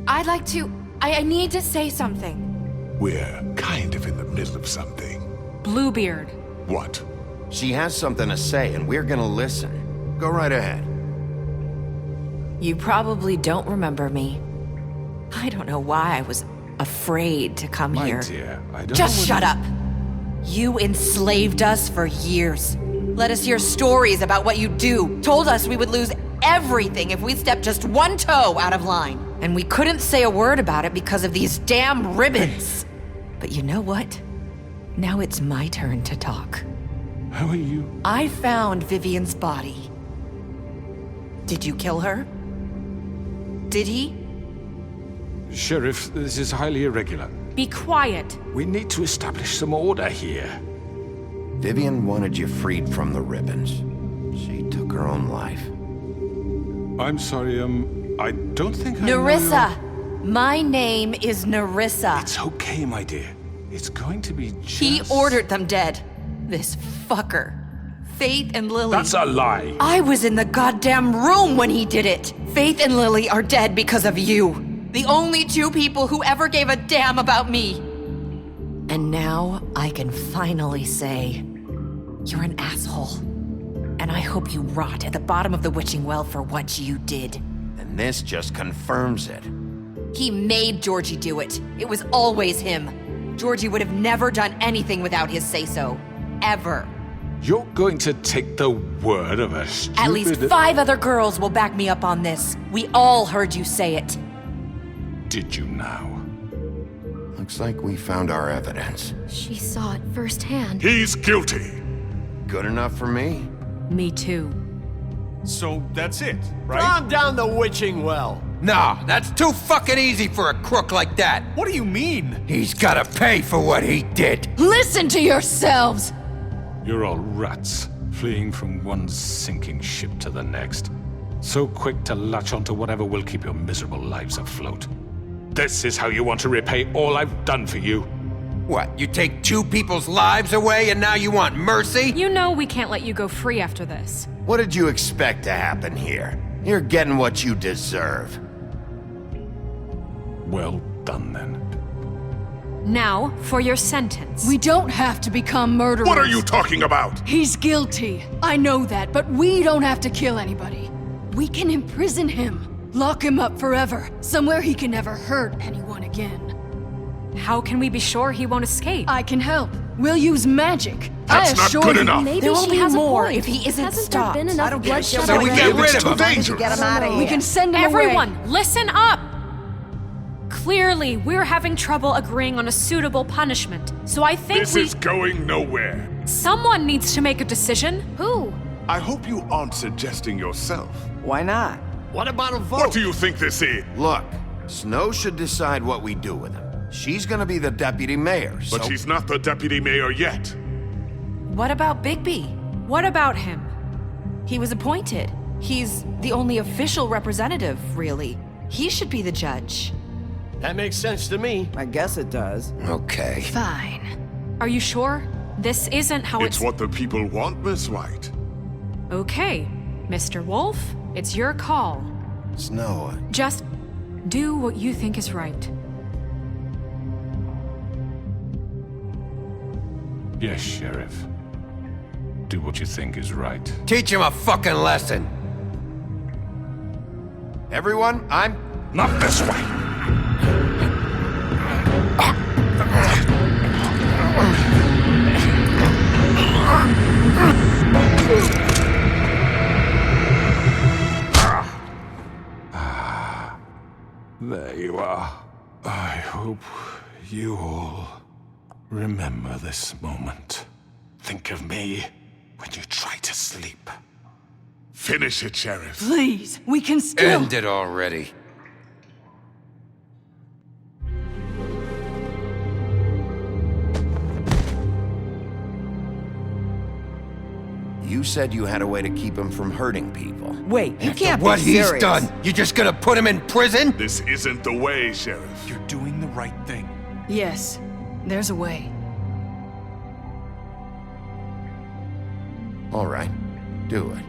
I'd like to... I need to say something. We're kind of in the middle of something. Bluebeard. What? She has something to say, and we're gonna listen. Go right ahead. You probably don't remember me. I don't know why I was afraid to come My here. dear, I don't Just know shut up. You enslaved us for years. Let us hear stories about what you do. Told us we would lose everything if we stepped just one toe out of line. And we couldn't say a word about it because of these damn ribbons. But you know what? Now it's my turn to talk. How are you? I found Vivian's body. Did you kill her? Did he? Sheriff, this is highly irregular. Be quiet. We need to establish some order here. Vivian wanted you freed from the ribbons. She took her own life. I'm sorry, I don't think I know Nerissa! My name is Nerissa. It's okay, my dear. It's going to be just... He ordered them dead. This fucker. Faith and Lily. That's a lie. I was in the goddamn room when he did it. Faith and Lily are dead because of you. The only two people who ever gave a damn about me. And now I can finally say, you're an asshole. And I hope you rot at the bottom of the witching well for what you did. And this just confirms it. He made Georgie do it. It was always him. Georgie would have never done anything without his say-so. Ever. You're going to take the word of a stupid... At least 5 other girls will back me up on this. We all heard you say it. Did you now? Looks like we found our evidence. She saw it firsthand. He's guilty. Good enough for me. Me too. So that's it, right? Calm down the witching well. No, that's too fucking easy for a crook like that. What do you mean? He's gotta pay for what he did. Listen to yourselves! You're all rats, fleeing from one sinking ship to the next. So quick to latch onto whatever will keep your miserable lives afloat. This is how you want to repay all I've done for you? What, you take 2 people's lives away and now you want mercy? You know we can't let you go free after this. What did you expect to happen here? You're getting what you deserve. Well done, then. Now, for your sentence. We don't have to become murderers. What are you talking about? He's guilty. I know that, but we don't have to kill anybody. We can imprison him. Lock him up forever. Somewhere he can never hurt anyone again. How can we be sure he won't escape? I can help. We'll use magic. That's not good enough. There will be more if he isn't Hasn't stopped. there been enough bloodshed? So we get rid of him. Dangerous. Get him out of here. We can send him Everyone, away. listen up! Clearly, we're having trouble agreeing on a suitable punishment, so I think This is going nowhere. Someone needs to make a decision. Who? I hope you aren't suggesting yourself. Why not? What about a vote? What do you think this is? Look, Snow should decide what we do with him. She's gonna be the deputy mayor, so... But she's not the deputy mayor yet. What about Bigby? What about him? He was appointed. He's the only official representative, really. He should be the judge. That makes sense to me. I guess it does. Okay. Fine. Are you sure? This isn't how It's what the people want, Miss White. Okay, Mr. Wolf, it's your call. Snow... Just do what you think is right. Yes, Sheriff. Do what you think is right. Teach him a fucking lesson. Everyone, I'm... Not this way! There you are. I hope you all remember this moment. Think of me when you try to sleep. Finish it, Sheriff. Please, we can still... End it already. You said you had a way to keep him from hurting people. Wait, you can't What be he's serious. done, you just gonna put him in prison? This isn't the way, Sheriff. You're doing the right thing. Yes, there's a way. All right, do it.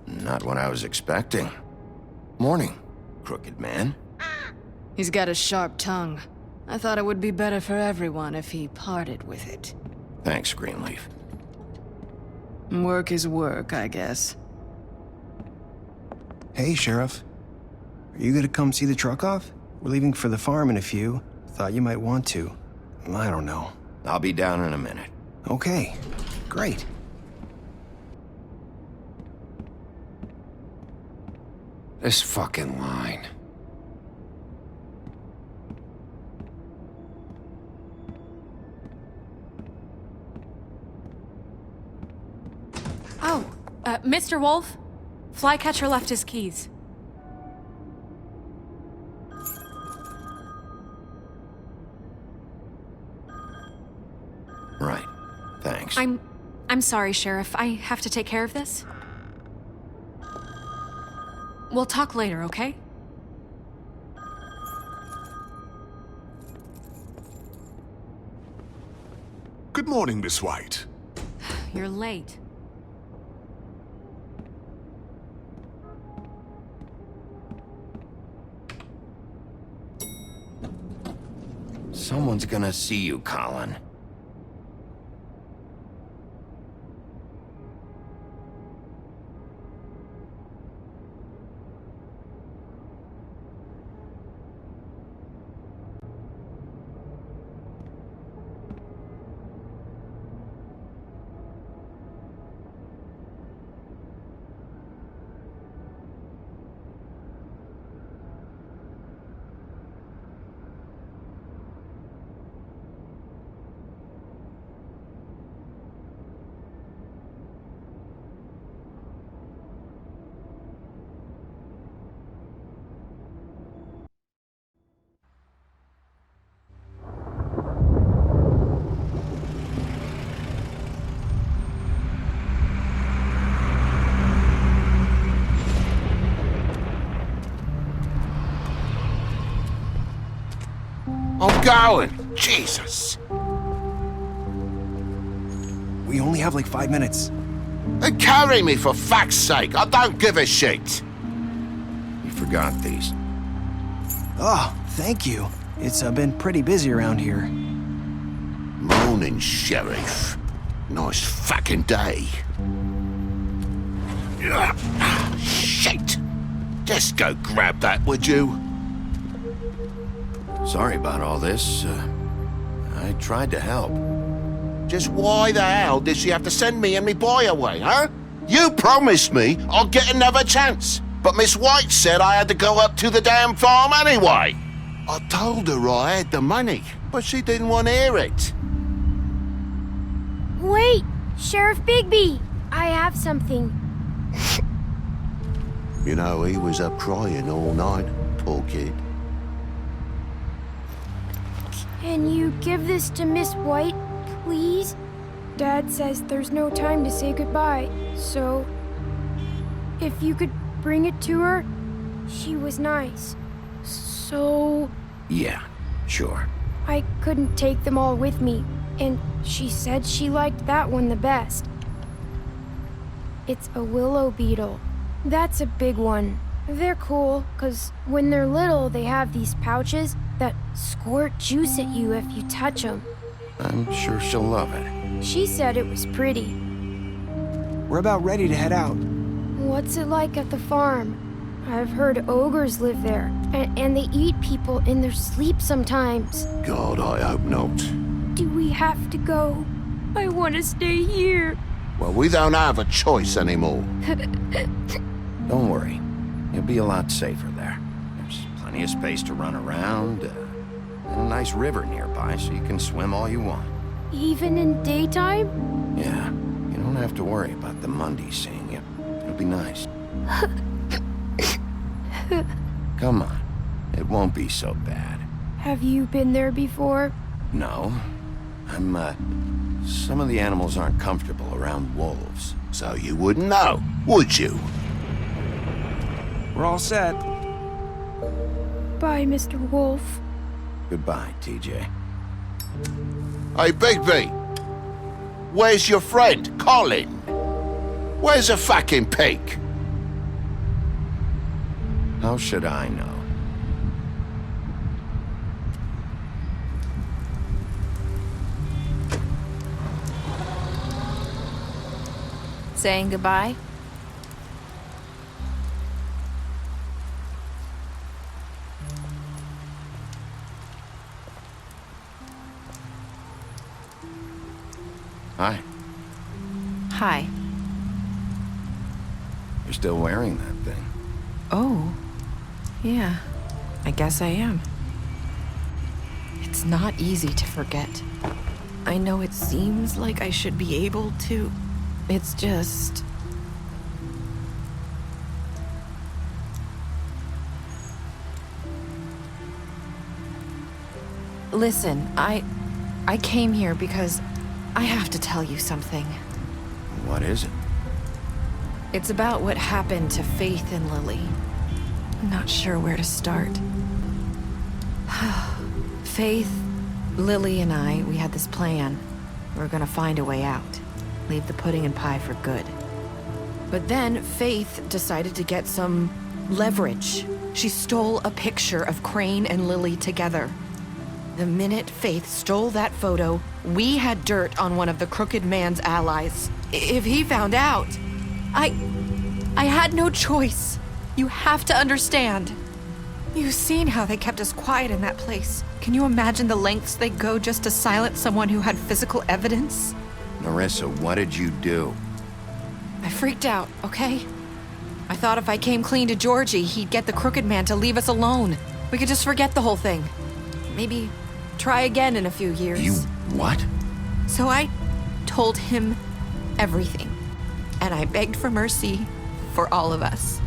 Not what I was expecting. Morning, crooked man. He's got a sharp tongue. I thought it would be better for everyone if he parted with it. Thanks, Greenleaf. Work is work, I guess. Hey, Sheriff. Are you gonna come see the truck off? We're leaving for the farm in a few. Thought you might want to. I don't know. I'll be down in a minute. Okay, great. This fucking line. Oh, Mr. Wolf? Flycatcher left his keys. Right. Thanks. I'm sorry, Sheriff. I have to take care of this. We'll talk later, okay? Good morning, Miss White. You're late. Someone's gonna see you, Colin. I'm going! Jesus! We only have like 5 minutes. Then carry me for fuck's sake! I don't give a shit! You forgot these. Oh, thank you. It's been pretty busy around here. Morning, Sheriff. Nice fucking day. Shit! Just go grab that, would you? Sorry about all this. I tried to help. Just why the hell did she have to send me and me boy away, huh? You promised me I'd get another chance, but Miss White said I had to go up to the damn farm anyway. I told her I had the money, but she didn't want to hear it. Wait! Sheriff Bigby! I have something. You know, he was up crying all night, poor kid. Can you give this to Miss White, please? Dad says there's no time to say goodbye, so if you could bring it to her, she was nice. So Yeah, sure. I couldn't take them all with me, and she said she liked that one the best. It's a willow beetle. That's a big one. They're cool, 'cause when they're little, they have these pouches that squirt juice at you if you touch them. I'm sure she'll love it. She said it was pretty. We're about ready to head out. What's it like at the farm? I've heard ogres live there, and they eat people in their sleep sometimes. God, I hope not. Do we have to go? I want to stay here. Well, we don't have a choice anymore. Don't worry. You'll be a lot safer there. There's plenty of space to run around, and a nice river nearby so you can swim all you want. Even in daytime? Yeah, you don't have to worry about the Mundies seeing you. It'll be nice. Come on. It won't be so bad. Have you been there before? No. Some of the animals aren't comfortable around wolves. So you wouldn't know, would you? We're all set. Bye, Mr. Wolf. Goodbye, TJ. Hey, Bigby! Where's your friend, Colin? Where's the fucking pig? How should I know? Saying goodbye? Hi. Hi. You're still wearing that thing. Oh. Yeah. I guess I am. It's not easy to forget. I know it seems like I should be able to. It's just... Listen, I came here because I have to tell you something. What is it? It's about what happened to Faith and Lily. I'm not sure where to start. Faith, Lily, and I, we had this plan. We were gonna find a way out. Leave the pudding and pie for good. But then Faith decided to get some leverage. She stole a picture of Crane and Lily together. The minute Faith stole that photo, we had dirt on one of the crooked man's allies. If he found out, I had no choice. You have to understand. You've seen how they kept us quiet in that place. Can you imagine the lengths they go just to silence someone who had physical evidence? Narissa, what did you do? I freaked out, okay? I thought if I came clean to Georgie, he'd get the crooked man to leave us alone. We could just forget the whole thing. Maybe try again in a few years. You what? So I told him everything. And I begged for mercy for all of us.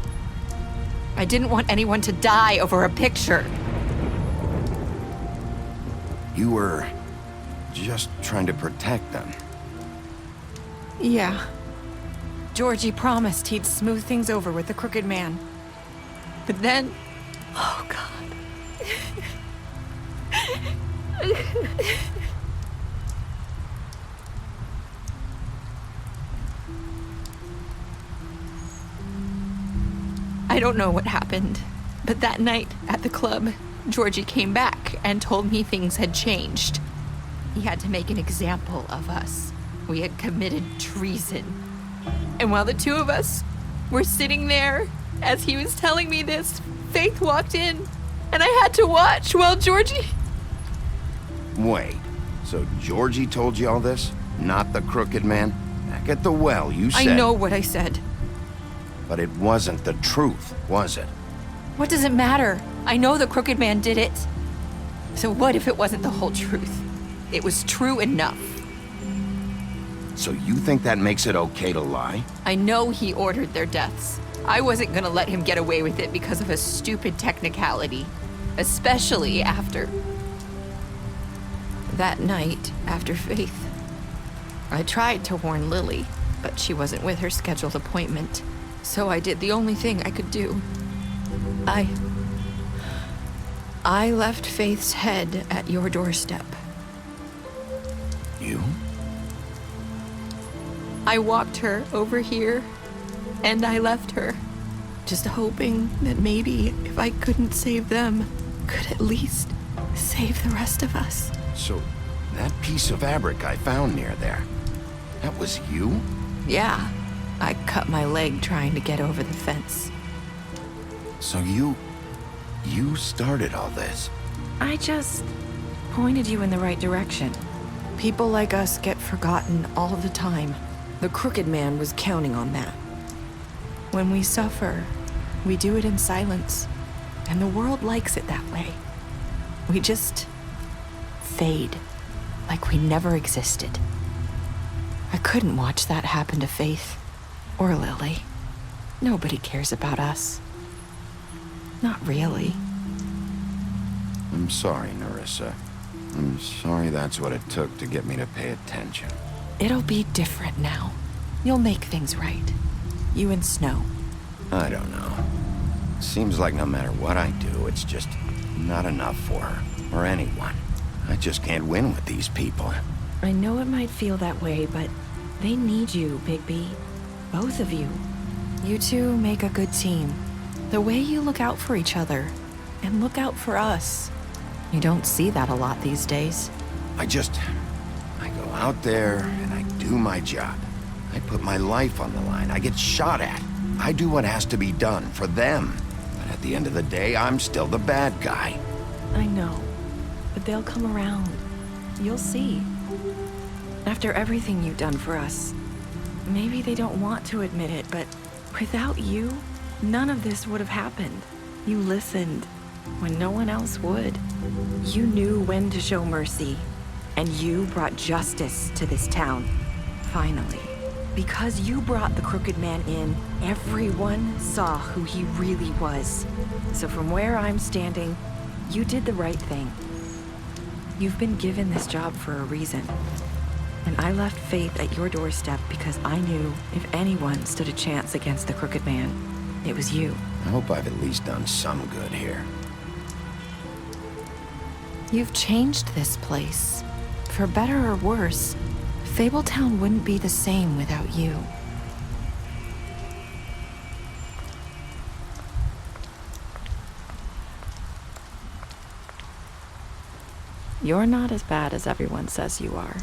I didn't want anyone to die over a picture. You were just trying to protect them. Yeah. Georgie promised he'd smooth things over with the crooked man. But then... Oh, God. I don't know what happened, but that night at the club, Georgie came back and told me things had changed. He had to make an example of us. We had committed treason. And while the two of us were sitting there, as he was telling me this, Faith walked in, and I had to watch while Georgie... Wait, so Georgie told you all this? Not the crooked man? Back at the well, you said... I know what I said. But it wasn't the truth, was it? What does it matter? I know the crooked man did it. So what if it wasn't the whole truth? It was true enough. So you think that makes it okay to lie? I know he ordered their deaths. I wasn't gonna let him get away with it because of a stupid technicality. Especially after... that night, after Faith. I tried to warn Lily, but she wasn't with her scheduled appointment. So I did the only thing I could do. I left Faith's head at your doorstep. You? I walked her over here, and I left her. Just hoping that maybe if I couldn't save them, could at least save the rest of us. So, that piece of fabric I found near there, that was you? Yeah. I cut my leg trying to get over the fence. So you started all this? I just pointed you in the right direction. People like us get forgotten all the time. The crooked man was counting on that. When we suffer, we do it in silence, and the world likes it that way. We just fade, like we never existed. I couldn't watch that happen to Faith. Or Lily. Nobody cares about us. Not really. I'm sorry, Narissa. I'm sorry that's what it took to get me to pay attention. It'll be different now. You'll make things right. You and Snow. I don't know. Seems like no matter what I do, it's just not enough for her, or anyone. I just can't win with these people. I know it might feel that way, but they need you, Bigby. Both of you. You two make a good team. The way you look out for each other, and look out for us. You don't see that a lot these days. I go out there and I do my job. I put my life on the line. I get shot at. I do what has to be done for them. But at the end of the day, I'm still the bad guy. I know, but they'll come around. You'll see. After everything you've done for us, maybe they don't want to admit it, but without you, none of this would have happened. You listened when no one else would. You knew when to show mercy, and you brought justice to this town. Finally. Because you brought the Crooked Man in, everyone saw who he really was. So from where I'm standing, you did the right thing. You've been given this job for a reason. And I left Faith at your doorstep because I knew if anyone stood a chance against the Crooked Man, it was you. I hope I've at least done some good here. You've changed this place. For better or worse, Fabletown wouldn't be the same without you. You're not as bad as everyone says you are.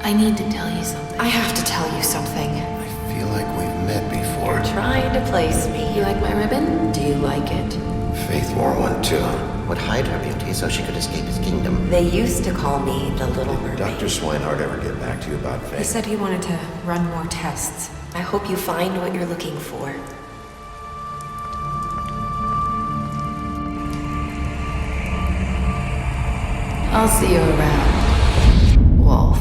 I need to tell you something. I have to tell you something. I feel like we've met before. You're trying to place me. You like my ribbon? Do you like it? Faith wore one too. Would hide her beauty so she could escape his kingdom. They used to call me the Little Mermaid. Dr. Swinehart ever get back to you about Faith? He said he wanted to run more tests. I hope you find what you're looking for. I'll see you around, Wolf.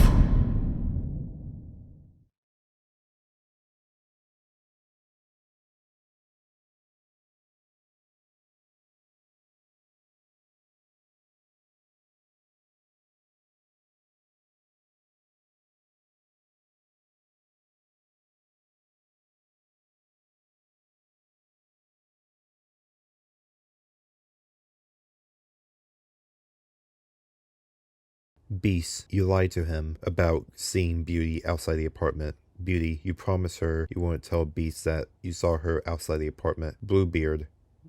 Beast, you lied to him about seeing Beauty outside the apartment. Beauty, you promised her you wouldn't tell Beast that you saw her outside the apartment. Bluebeard,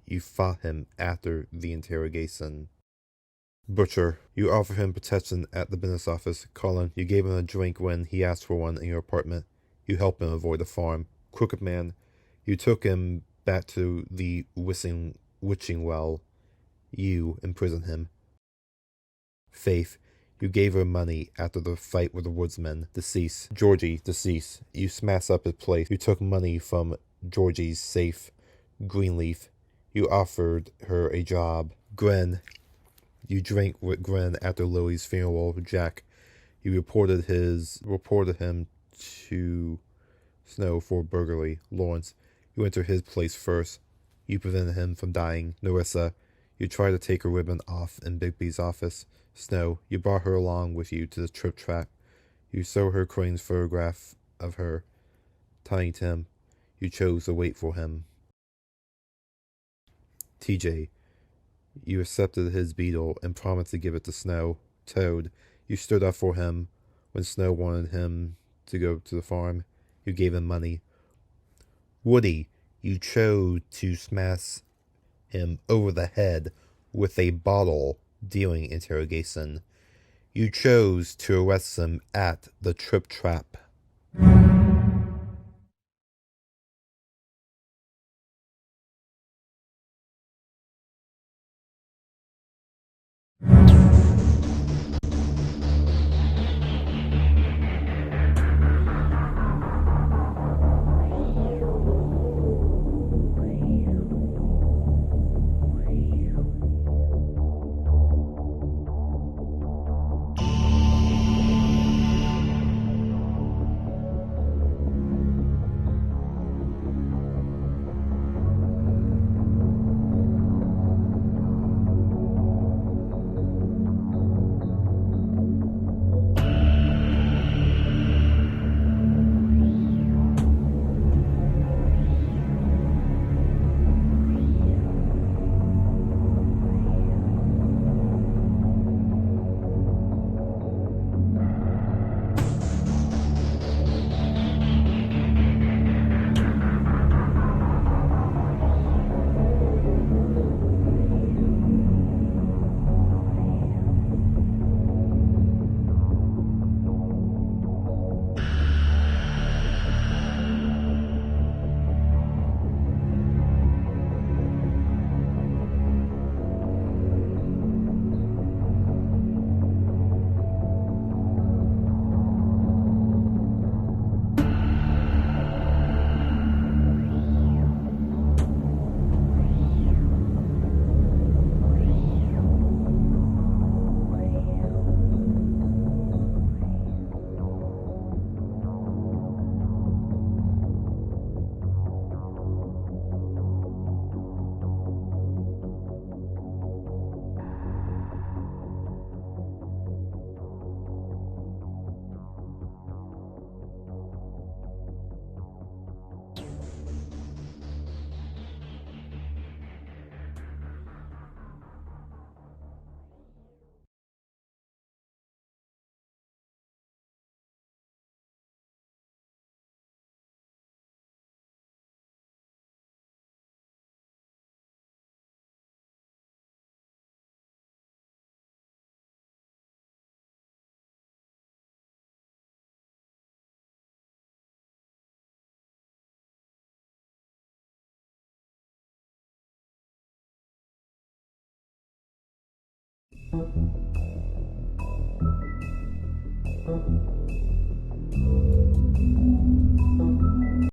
you fought him after the interrogation. Butcher, you offered him protection at the business office. Colin, you gave him a drink when he asked for one in your apartment. You helped him avoid the farm. Crooked Man, you took him back to the witching well. You imprisoned him. Faith, you gave her money after the fight with the woodsmen. Deceased. Georgie, deceased. You smashed up his place. You took money from Georgie's safe. Greenleaf, you offered her a job. Gren, you drank with Gren after Lily's funeral. Jack, you reported him to Snow for burglary. Lawrence, you entered his place first. You prevented him from dying. Narissa, you tried to take her ribbon off in Bigby's office. Snow, you brought her along with you to the trip trap. You saw her Crane's photograph of her. Tiny Tim, you chose to wait for him. TJ, you accepted his beetle and promised to give it to Snow. Toad, you stood up for him when Snow wanted him to go to the farm. You gave him money. Woody, you chose to smash him over the head with a bottle during interrogation. You chose to arrest him at the trip trap.